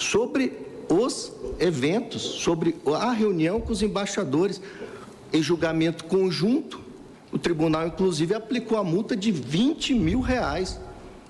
sobre os eventos, sobre a reunião com os embaixadores. Em julgamento conjunto, o tribunal, inclusive, aplicou a multa de R$20 mil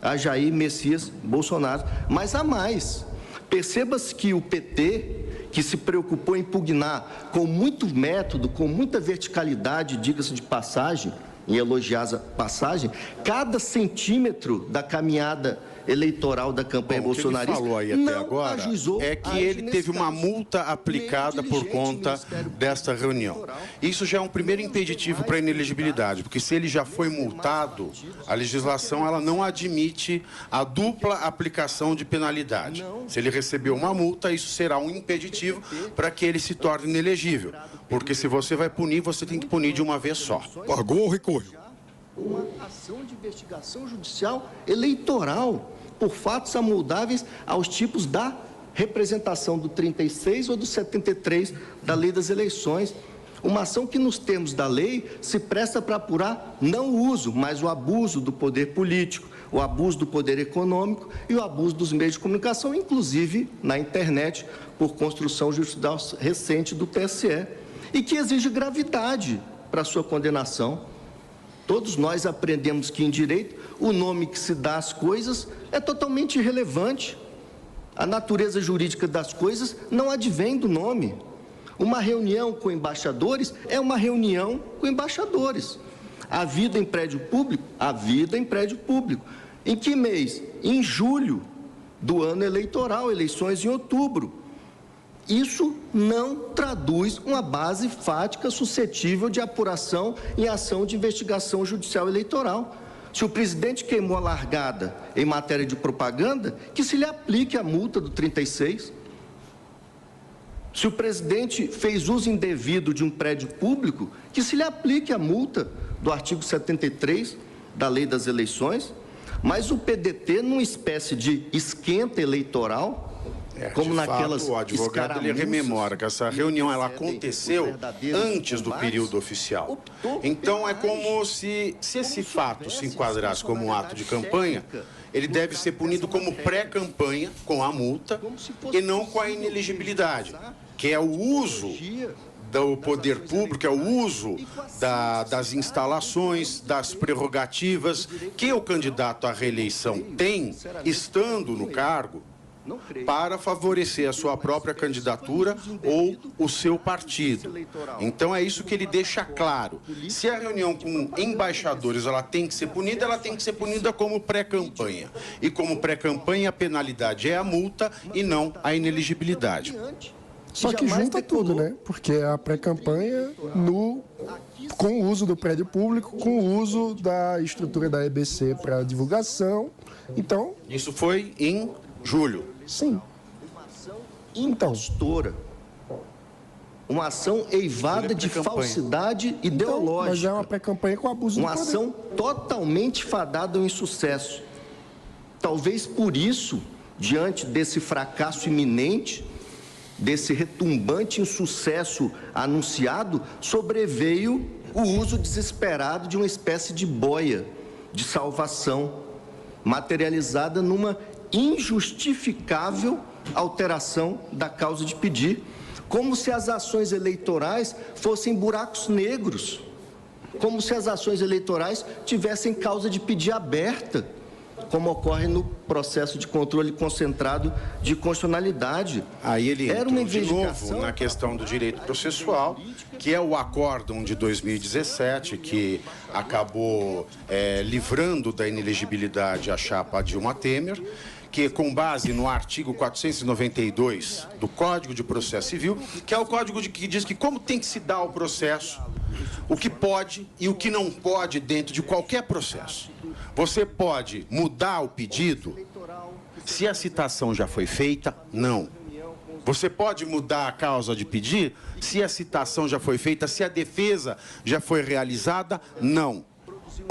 a Jair Messias Bolsonaro. Mas há mais. Perceba-se que o PT, que se preocupou em impugnar com muito método, com muita verticalidade, diga-se de passagem, em elogiar a passagem, cada centímetro da caminhada eleitoral da campanha bolsonarista, o que ele falou aí até agora é que ele teve uma multa aplicada por conta desta reunião. Isso já é um primeiro impeditivo para a inelegibilidade, porque se ele já foi multado, a legislação ela não admite a dupla aplicação de penalidade. Se ele recebeu uma multa, isso será um impeditivo para que ele se torne inelegível, porque se você vai punir, você tem que punir de uma vez só. Pagou ou recorreu? Uma ação de investigação judicial eleitoral por fatos amoldáveis aos tipos da representação do 36 ou do 73 da Lei das Eleições. Uma ação que, nos termos da lei, se presta para apurar não o uso, mas o abuso do poder político, o abuso do poder econômico e o abuso dos meios de comunicação, inclusive na internet, por construção judicial recente do TSE, e que exige gravidade para sua condenação. Todos nós aprendemos que, em direito, o nome que se dá às coisas é totalmente irrelevante. A natureza jurídica das coisas não advém do nome. Uma reunião com embaixadores é uma reunião com embaixadores. A vida em prédio público, a vida em prédio público. Em que mês? Em julho do ano eleitoral, eleições em outubro. Isso não traduz uma base fática suscetível de apuração em ação de investigação judicial eleitoral. Se o presidente queimou a largada em matéria de propaganda, que se lhe aplique a multa do 36. Se o presidente fez uso indevido de um prédio público, que se lhe aplique a multa do artigo 73 da Lei das Eleições. Mas o PDT, numa espécie de esquenta eleitoral, como naquelas o advogado ele rememora que essa reunião ela aconteceu antes do período oficial. Então é como se esse fato se enquadrasse como um ato de campanha, ele deve ser punido como pré-campanha, com a multa, e não com a inelegibilidade, que é o uso do poder público, é o uso das instalações, das prerrogativas que o candidato à reeleição tem, estando no cargo, para favorecer a sua própria candidatura ou o seu partido. Então é isso que ele deixa claro. Se a reunião com embaixadores ela tem que ser punida como pré-campanha. E como pré-campanha a penalidade é a multa e não a inelegibilidade. Só que junta tudo, né? Porque a pré-campanha com o uso do prédio público, com o uso da estrutura da EBC para divulgação. Então, isso foi em julho. Sim. Então, uma ação eivada de falsidade ideológica. Mas é uma pré-campanha com abuso do poder. Uma ação totalmente fadada ao insucesso. Talvez por isso, diante desse fracasso iminente, desse retumbante insucesso anunciado, sobreveio o uso desesperado de uma espécie de boia de salvação, materializada numa injustificável alteração da causa de pedir, como se as ações eleitorais fossem buracos negros, como se as ações eleitorais tivessem causa de pedir aberta, como ocorre no processo de controle concentrado de constitucionalidade. Aí ele entrou de novo na questão do direito processual, que é o acórdão de 2017, que acabou livrando da inelegibilidade a chapa Dilma Temer, que com base no artigo 492 do Código de Processo Civil, que é o código que diz que como tem que se dar o processo, o que pode e o que não pode dentro de qualquer processo. Você pode mudar o pedido se a citação já foi feita? Não. Você pode mudar a causa de pedir se a citação já foi feita, se a defesa já foi realizada? Não.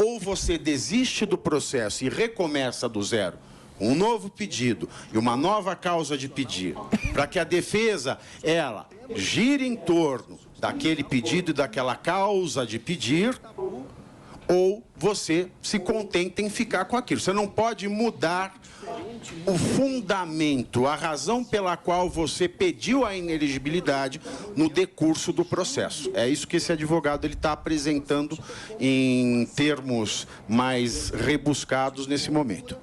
Ou você desiste do processo e recomeça do zero, um novo pedido e uma nova causa de pedir, para que a defesa, ela, gire em torno daquele pedido e daquela causa de pedir, ou você se contenta em ficar com aquilo. Você não pode mudar o fundamento, a razão pela qual você pediu a inelegibilidade no decurso do processo. É isso que esse advogado está apresentando em termos mais rebuscados nesse momento.